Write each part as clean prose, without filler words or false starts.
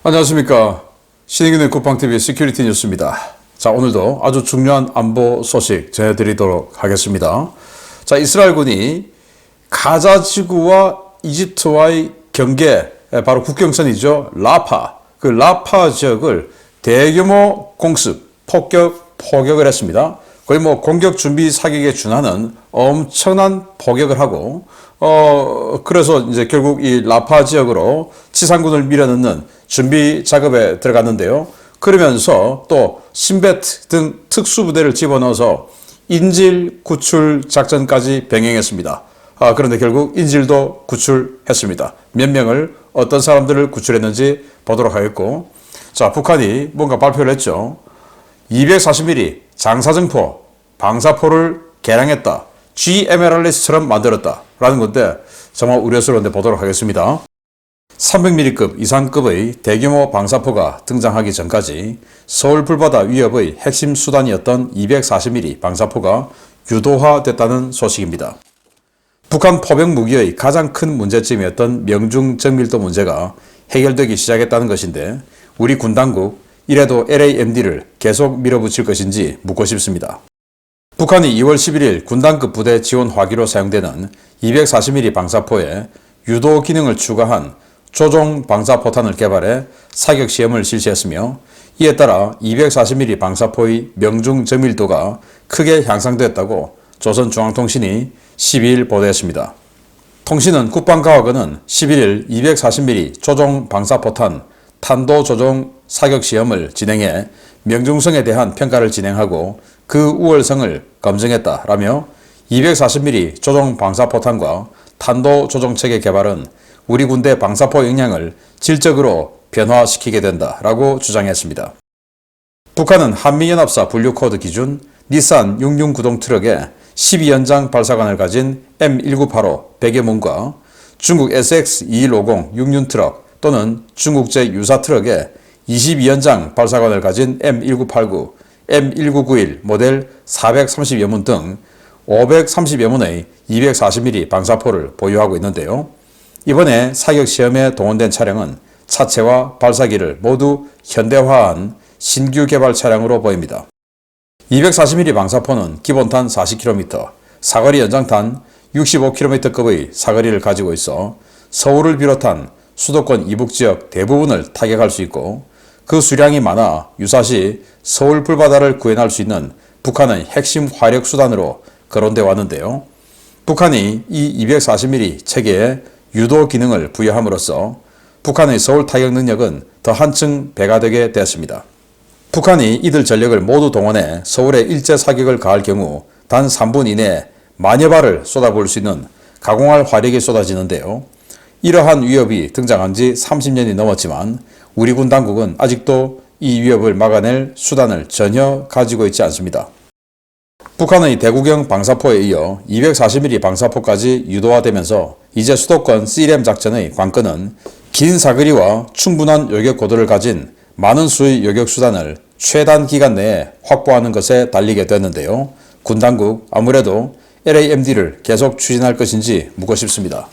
안녕하십니까. 신의균의 국방TV 시큐리티 뉴스입니다. 자, 오늘도 아주 중요한 안보 소식 전해드리도록 하겠습니다. 자, 이스라엘군이 가자 지구와 이집트와의 경계, 바로 국경선이죠. 그 라파 지역을 대규모 공습, 포격을 했습니다. 거의 공격 준비 사격에 준하는 엄청난 포격을 하고, 그래서 이제 결국 이 라파 지역으로 지상군을 밀어넣는 준비 작업에 들어갔는데요. 그러면서 또 신베트 등 특수부대를 집어넣어서 인질 구출 작전까지 병행했습니다. 그런데 결국 인질도 구출했습니다. 몇 명을, 어떤 사람들을 구출했는지 보도록 하겠고, 자, 북한이 뭔가 발표를 했죠. 240mm 장사정포, 방사포를 개량했다. GMLRS처럼 만들었다. 라는 건데 정말 우려스러운데 보도록 하겠습니다. 300mm급 이상급의 대규모 방사포가 등장하기 전까지 서울 불바다 위협의 핵심 수단이었던 240mm 방사포가 유도화됐다는 소식입니다. 북한 포병 무기의 가장 큰 문제점이었던 명중 정밀도 문제가 해결되기 시작했다는 것인데 우리 군 당국 이래도 LAMD를 계속 밀어붙일 것인지 묻고 싶습니다. 북한이 2월 11일 군단급 부대 지원 화기로 사용되는 240mm 방사포에 유도 기능을 추가한 조종 방사포탄을 개발해 사격 시험을 실시했으며 이에 따라 240mm 방사포의 명중 정밀도가 크게 향상되었다고 조선중앙통신이 12일 보도했습니다. 통신은 국방과학원은 11일 240mm 조종 방사포탄 탄도 조종 사격 시험을 진행해 명중성에 대한 평가를 진행하고 그 우월성을 검증했다라며 240mm 조종 방사포탄과 탄도 조종체계 개발은 우리 군대 방사포 역량을 질적으로 변화시키게 된다라고 주장했습니다. 북한은 한미연합사 분류코드 기준 닛산 669동 트럭에 12연장 발사관을 가진 M1985 백여문과 중국 SX2150 6륜 트럭 또는 중국제 유사 트럭에 22연장 발사관을 가진 M1989, M1991 모델 430여 문 등 530여 문의 240mm 방사포를 보유하고 있는데요. 이번에 사격 시험에 동원된 차량은 차체와 발사기를 모두 현대화한 신규 개발 차량으로 보입니다. 240mm 방사포는 기본탄 40km, 사거리 연장탄 65km급의 사거리를 가지고 있어 서울을 비롯한 수도권 이북 지역 대부분을 타격할 수 있고 그 수량이 많아 유사시 서울 불바다를 구현할 수 있는 북한의 핵심 화력 수단으로 거론돼 왔는데요. 북한이 이 240mm 체계에 유도 기능을 부여함으로써 북한의 서울 타격 능력은 더 한층 배가 되게 됐습니다. 북한이 이들 전력을 모두 동원해 서울에 일제 사격을 가할 경우 단 3분 이내에 만여 발을 쏟아부을 수 있는 가공할 화력이 쏟아지는데요. 이러한 위협이 등장한 지 30년이 넘었지만 우리 군 당국은 아직도 이 위협을 막아낼 수단을 전혀 가지고 있지 않습니다. 북한의 대구경 방사포에 이어 240mm 방사포까지 유도화되면서 이제 수도권 CLM 작전의 관건은 긴 사거리와 충분한 요격 고도를 가진 많은 수의 요격 수단을 최단 기간 내에 확보하는 것에 달리게 됐는데요. 군 당국 아무래도 LAMD를 계속 추진할 것인지 묻고 싶습니다.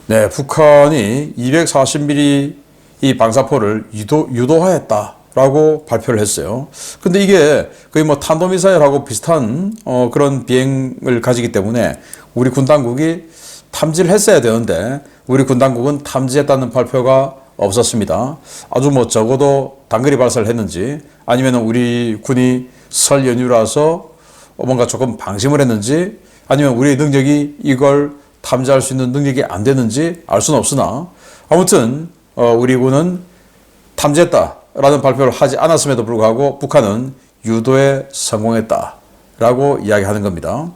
네, 북한이 240mm 이 방사포를 유도화했다라고 발표를 했어요. 근데 이게 거의 탄도미사일하고 비슷한 그런 비행을 가지기 때문에 우리 군 당국이 탐지를 했어야 되는데 우리 군 당국은 탐지했다는 발표가 없었습니다. 아주 적어도 단거리 발사를 했는지 아니면 우리 군이 설 연휴라서 뭔가 조금 방심을 했는지 아니면 우리의 능력이 이걸 탐지할 수 있는 능력이 안 되는지 알 수는 없으나 아무튼 우리 군은 탐지했다라는 발표를 하지 않았음에도 불구하고 북한은 유도에 성공했다라고 이야기하는 겁니다.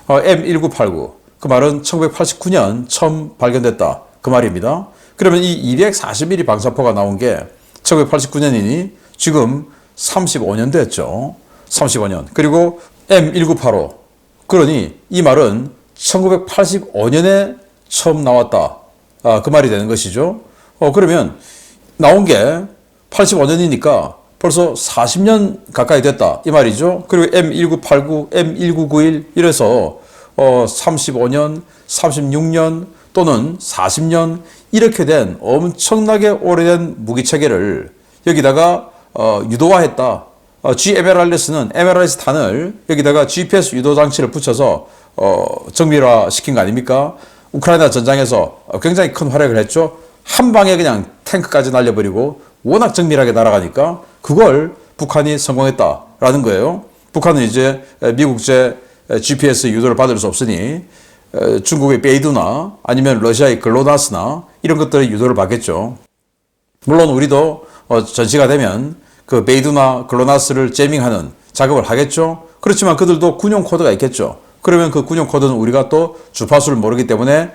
M1989 그 말은 1989년 처음 발견됐다 그 말입니다. 그러면 이 240mm 방사포가 나온 게 1989년이니 지금 35년 됐죠. 35년. 그리고 M1985 그러니 이 말은 1985년에 처음 나왔다. 그 말이 되는 것이죠. 그러면 나온 게 85년이니까 벌써 40년 가까이 됐다. 이 말이죠. 그리고 M1989, M1991 이래서 35년, 36년 또는 40년 이렇게 된 엄청나게 오래된 무기 체계를 여기다가 유도화했다. GMLRS는 MLRS 탄을 여기다가 GPS 유도 장치를 붙여서 정밀화 시킨 거 아닙니까? 우크라이나 전장에서 굉장히 큰 활약을 했죠. 한 방에 그냥 탱크까지 날려버리고 워낙 정밀하게 날아가니까 그걸 북한이 성공했다라는 거예요. 북한은 이제 미국제 GPS 유도를 받을 수 없으니 중국의 베이두나 아니면 러시아의 글로나스나 이런 것들의 유도를 받겠죠. 물론 우리도 전시가 되면 그 베이두나 글로나스를 제밍하는 작업을 하겠죠. 그렇지만 그들도 군용 코드가 있겠죠. 그러면 그 군용 코드는 우리가 또 주파수를 모르기 때문에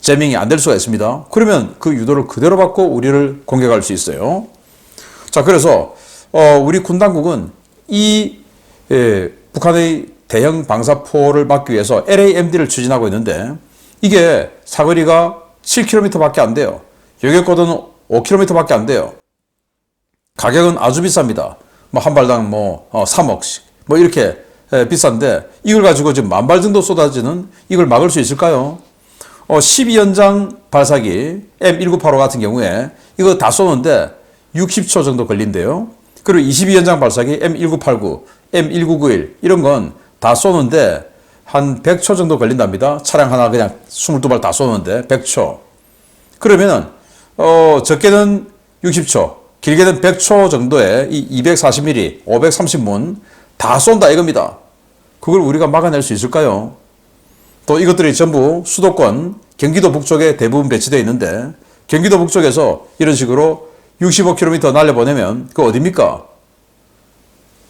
제밍이 안 될 수가 있습니다. 그러면 그 유도를 그대로 받고 우리를 공격할 수 있어요. 자, 그래서 우리 군 당국은 이 북한의 대형 방사포를 막기 위해서 LAMD를 추진하고 있는데 이게 사거리가 7km밖에 안 돼요. 요격거리는 5km밖에 안 돼요. 가격은 아주 비쌉니다. 한 발당 3억씩 이렇게 비싼데 이걸 가지고 지금 10,000발 정도 쏟아지는 이걸 막을 수 있을까요? 12연장 발사기 M1985 같은 경우에 이거 다 쏘는데 60초 정도 걸린대요. 그리고 22연장 발사기 M1989, M1991 이런 건 다 쏘는데 한 100초 정도 걸린답니다. 차량 하나 그냥 22발 다 쏘는데 100초. 그러면은 적게는 60초, 길게는 100초 정도의 이 240mm, 530문 다 쏜다 이겁니다. 그걸 우리가 막아낼 수 있을까요? 또 이것들이 전부 수도권, 경기도 북쪽에 대부분 배치되어 있는데 경기도 북쪽에서 이런 식으로 65km 날려보내면 그거 어딥니까?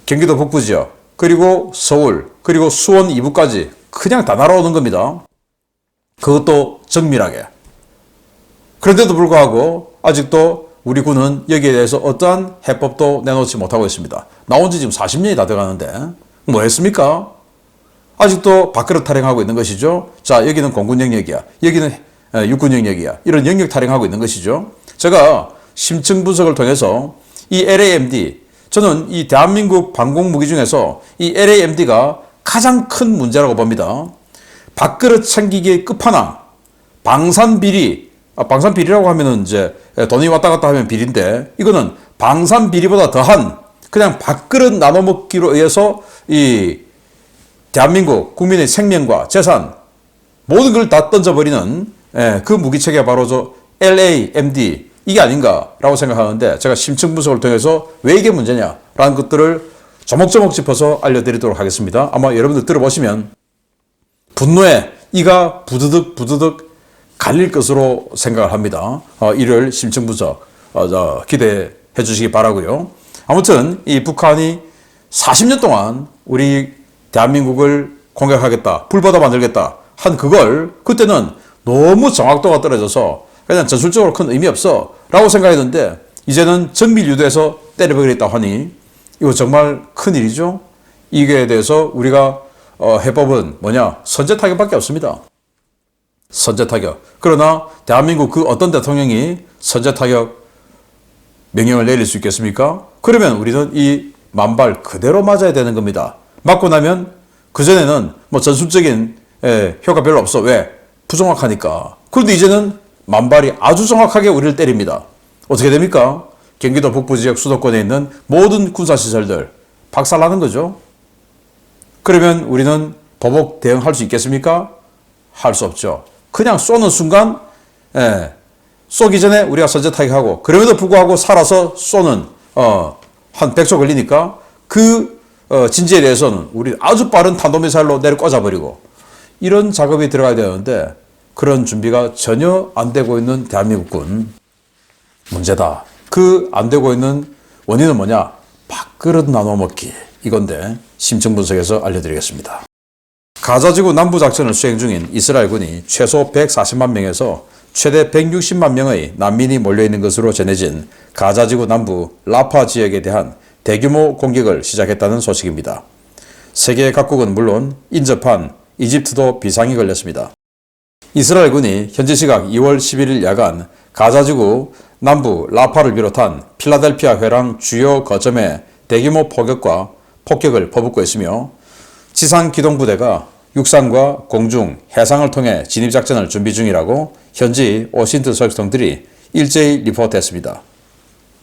경기도 북부 지역, 그리고 서울, 그리고 수원 이부까지 그냥 다 날아오는 겁니다. 그것도 정밀하게. 그런데도 불구하고 아직도 우리 군은 여기에 대해서 어떠한 해법도 내놓지 못하고 있습니다. 나온 지 지금 40년이 다 돼가는데 뭐 했습니까? 아직도 밥그릇 타령하고 있는 것이죠. 자, 여기는 공군 영역이야. 여기는 육군 영역이야. 이런 영역 타령하고 있는 것이죠. 제가 심층 분석을 통해서 이 LAMD, 저는 이 대한민국 방공 무기 중에서 이 LAMD가 가장 큰 문제라고 봅니다. 밥그릇 챙기기의 끝판왕, 방산비리, 방산비리라고 하면은 이제 돈이 왔다 갔다 하면 비리인데 이거는 방산비리보다 더한 그냥 밥그릇 나눠먹기로 의해서 이 대한민국 국민의 생명과 재산 모든 걸 다 던져버리는 그 무기체계가 바로 저 LAMD 이게 아닌가라고 생각하는데 제가 심층 분석을 통해서 왜 이게 문제냐라는 것들을 조목조목 짚어서 알려드리도록 하겠습니다. 아마 여러분들 들어보시면 분노에 이가 부드득 갈릴 것으로 생각을 합니다. 이를 심층 분석 기대해 주시기 바라고요. 아무튼 이 북한이 40년 동안 우리 대한민국을 공격하겠다, 불바다 만들겠다 한 그걸 그때는 너무 정확도가 떨어져서 그냥 전술적으로 큰 의미 없어 라고 생각했는데 이제는 정밀 유도해서 때려버리겠다 하니 이거 정말 큰일이죠. 이게 대해서 우리가 해법은 뭐냐? 선제 타격밖에 없습니다. 선제 타격. 그러나 대한민국 그 어떤 대통령이 선제 타격 명령을 내릴 수 있겠습니까? 그러면 우리는 이 만발 그대로 맞아야 되는 겁니다. 맞고 나면 그전에는 전술적인 효과 별로 없어. 왜? 부정확하니까. 그런데 이제는 만발이 아주 정확하게 우리를 때립니다. 어떻게 됩니까? 경기도 북부 지역 수도권에 있는 모든 군사시설들 박살나는 거죠. 그러면 우리는 보복 대응할 수 있겠습니까? 할 수 없죠. 그냥 쏘는 순간 쏘기 전에 우리가 선제 타격하고 그럼에도 불구하고 살아서 쏘는 한 100초 걸리니까 그 진지에 대해서는 우리 아주 빠른 탄도미사일로 내려 꽂아버리고 이런 작업이 들어가야 되는데 그런 준비가 전혀 안 되고 있는 대한민국군 문제다. 그 안 되고 있는 원인은 뭐냐? 밥그릇 나눠 먹기 이건데 심층 분석에서 알려드리겠습니다. 가자지구 남부작전을 수행 중인 이스라엘군이 최소 140만 명에서 최대 160만 명의 난민이 몰려있는 것으로 전해진 가자지구 남부 라파 지역에 대한 대규모 공격을 시작했다는 소식입니다. 세계 각국은 물론 인접한 이집트도 비상이 걸렸습니다. 이스라엘군이 현지 시각 2월 11일 야간 가자지구 남부 라파를 비롯한 필라델피아 회랑 주요 거점에 대규모 포격과 폭격을 퍼붓고 있으며 지상기동부대가 육상과 공중, 해상을 통해 진입작전을 준비 중이라고 현지 오신트 소식통들이 일제히 리포트했습니다.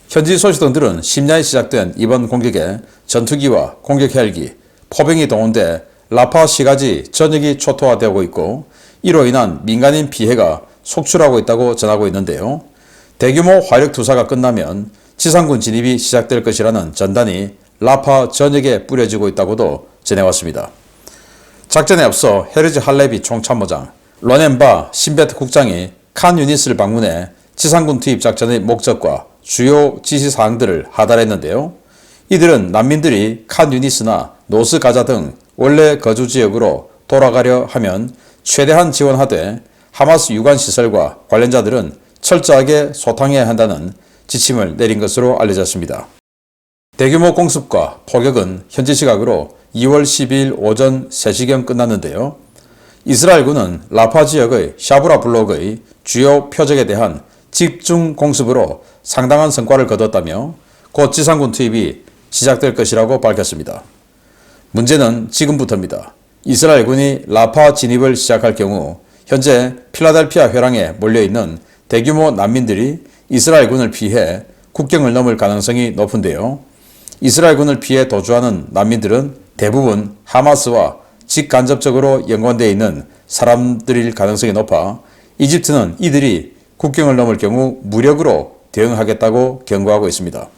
현지 소식통들은 심야에 시작된 이번 공격에 전투기와 공격 헬기, 포병이 동원돼 라파 시가지 전역이 초토화되고 있고 이로 인한 민간인 피해가 속출하고 있다고 전하고 있는데요. 대규모 화력 투사가 끝나면 지상군 진입이 시작될 것이라는 전단이 라파 전역에 뿌려지고 있다고도 전해왔습니다. 작전에 앞서 헤르즈 할레비 총참모장, 로넨바 신베트 국장이 칸 유니스를 방문해 지상군 투입 작전의 목적과 주요 지시사항들을 하달했는데요. 이들은 난민들이 칸 유니스나 노스 가자 등 원래 거주 지역으로 돌아가려 하면 최대한 지원하되 하마스 유관시설과 관련자들은 철저하게 소탕해야 한다는 지침을 내린 것으로 알려졌습니다. 대규모 공습과 포격은 현지 시각으로 2월 12일 오전 3시경 끝났는데요. 이스라엘군은 라파 지역의 샤브라 블록의 주요 표적에 대한 집중 공습으로 상당한 성과를 거뒀다며 곧 지상군 투입이 시작될 것이라고 밝혔습니다. 문제는 지금부터입니다. 이스라엘군이 라파 진입을 시작할 경우 현재 필라델피아 회랑에 몰려있는 대규모 난민들이 이스라엘군을 피해 국경을 넘을 가능성이 높은데요. 이스라엘군을 피해 도주하는 난민들은 대부분 하마스와 직간접적으로 연관되어 있는 사람들일 가능성이 높아 이집트는 이들이 국경을 넘을 경우 무력으로 대응하겠다고 경고하고 있습니다.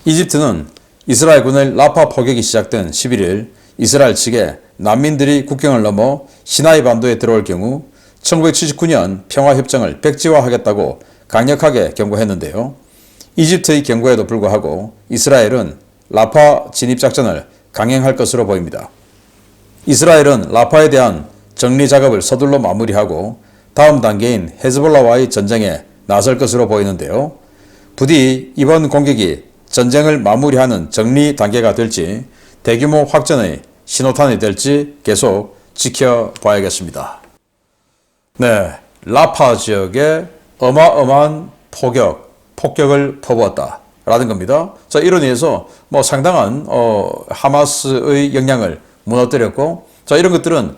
이집트는 이스라엘군의 라파 포격이 시작된 11일 이스라엘 측에 난민들이 국경을 넘어 시나이 반도에 들어올 경우 1979년 평화협정을 백지화하겠다고 강력하게 경고했는데요. 이집트의 경고에도 불구하고 이스라엘은 라파 진입작전을 강행할 것으로 보입니다. 이스라엘은 라파에 대한 정리 작업을 서둘러 마무리하고 다음 단계인 헤즈볼라와의 전쟁에 나설 것으로 보이는데요. 부디 이번 공격이 전쟁을 마무리하는 정리 단계가 될지 대규모 확전의 신호탄이 될지 계속 지켜봐야겠습니다. 네, 라파 지역에 어마어마한 폭격을 퍼부었다라는 겁니다. 자, 이로 인해서 상당한 하마스의 역량을 무너뜨렸고, 자, 이런 것들은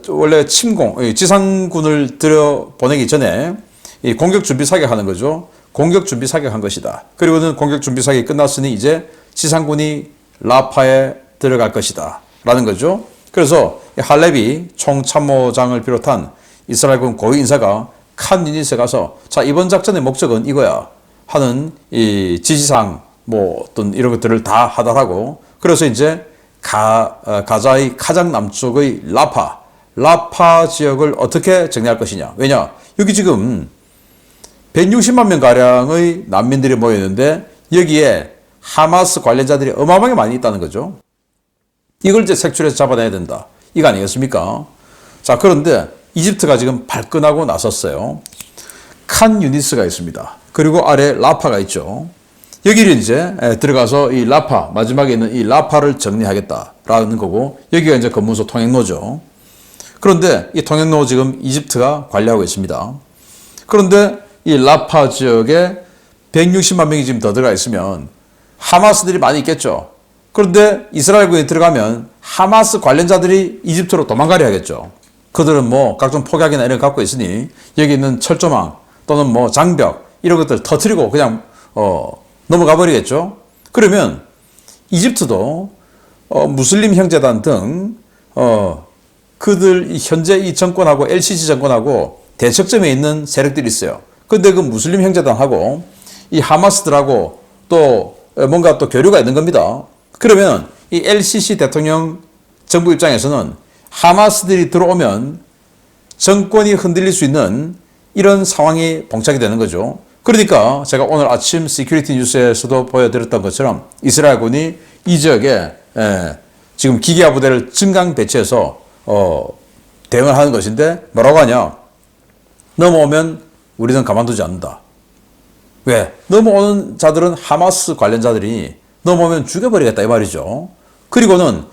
원래 지상군을 들여보내기 전에 이 공격 준비 사격하는 거죠. 공격 준비 사격한 것이다. 그리고는 공격 준비 사격이 끝났으니 이제 지상군이 라파에 들어갈 것이다. 라는 거죠. 그래서 할레비 총참모장을 비롯한 이스라엘군 고위 인사가 칸 유니스에 가서 자, 이번 작전의 목적은 이거야 하는 이 지시사항 어떤 이런 것들을 다 하달하고 그래서 이제 가자의 가장 남쪽의 라파 지역을 어떻게 정리할 것이냐. 왜냐? 여기 지금 160만 명 가량의 난민들이 모여 있는데 여기에 하마스 관련자들이 어마어마하게 많이 있다는 거죠. 이걸 이제 색출해서 잡아내야 된다. 이거 아니겠습니까? 자, 그런데 이집트가 지금 발끈하고 나섰어요. 칸 유니스가 있습니다. 그리고 아래 라파가 있죠. 여기를 이제 들어가서 이 라파, 마지막에 있는 이 라파를 정리하겠다라는 거고, 여기가 이제 검문소 통행로죠. 그런데 이 통행로 지금 이집트가 관리하고 있습니다. 그런데 이 라파 지역에 160만 명이 지금 더 들어가 있으면 하마스들이 많이 있겠죠. 그런데 이스라엘군이 들어가면 하마스 관련자들이 이집트로 도망가려 하겠죠. 그들은 각종 폭약이나 이런 거 갖고 있으니 여기 있는 철조망 또는 장벽 이런 것들 터뜨리고 그냥 넘어가 버리겠죠. 그러면 이집트도 무슬림 형제단 등 그들 현재 이 정권하고 LCC 정권하고 대척점에 있는 세력들이 있어요. 근데 그 무슬림 형제단하고 이 하마스들하고 또 뭔가 또 교류가 있는 겁니다. 그러면 이 LCC 대통령 정부 입장에서는 하마스들이 들어오면 정권이 흔들릴 수 있는 이런 상황이 봉착이 되는 거죠. 그러니까 제가 오늘 아침 시큐리티 뉴스에서도 보여드렸던 것처럼 이스라엘군이 이 지역에 지금 기계화 부대를 증강 배치해서 대응을 하는 것인데 뭐라고 하냐. 넘어오면 우리는 가만두지 않는다. 왜? 넘어오는 자들은 하마스 관련자들이 넘어오면 죽여버리겠다 이 말이죠. 그리고는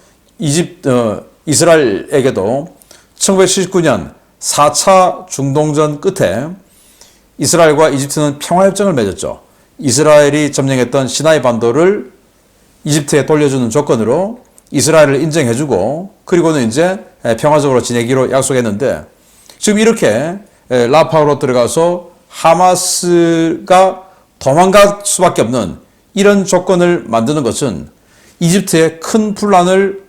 이스라엘에게도 1979년 4차 중동전 끝에 이스라엘과 이집트는 평화협정을 맺었죠. 이스라엘이 점령했던 시나이 반도를 이집트에 돌려주는 조건으로 이스라엘을 인정해주고 그리고는 이제 평화적으로 지내기로 약속했는데 지금 이렇게 라파로 들어가서 하마스가 도망갈 수밖에 없는 이런 조건을 만드는 것은 이집트의 큰 분란을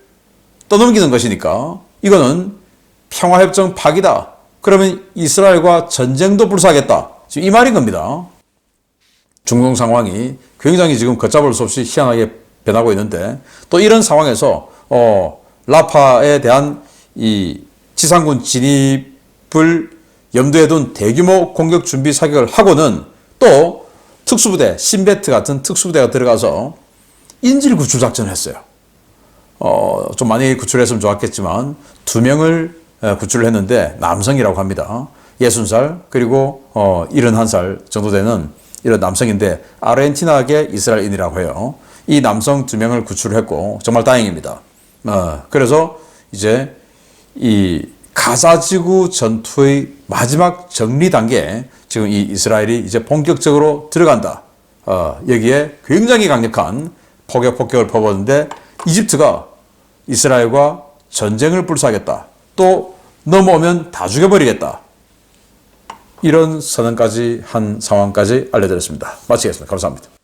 떠넘기는 것이니까 이거는 평화협정 파기다. 그러면 이스라엘과 전쟁도 불사하겠다. 지금 이 말인 겁니다. 중동 상황이 굉장히 지금 걷잡을 수 없이 희한하게 변하고 있는데 또 이런 상황에서 라파에 대한 이 지상군 진입을 염두에 둔 대규모 공격 준비 사격을 하고는 또 특수부대, 신베트 같은 특수부대가 들어가서 인질 구출 작전을 했어요. 좀 많이 구출했으면 좋았겠지만 2명을 구출을 했는데 남성이라고 합니다. 60살 그리고 71살 정도 되는 이런 남성인데 아르헨티나계 이스라엘인이라고 해요. 이 남성 2명을 구출했고 정말 다행입니다. 그래서 이제 이 가자지구 전투의 마지막 정리 단계에 지금 이 이스라엘이 이제 본격적으로 들어간다. 여기에 굉장히 강력한 폭격을 퍼붓는데 이집트가 이스라엘과 전쟁을 불사하겠다. 또 넘어오면 다 죽여버리겠다. 이런 선언까지 한 상황까지 알려드렸습니다. 마치겠습니다. 감사합니다.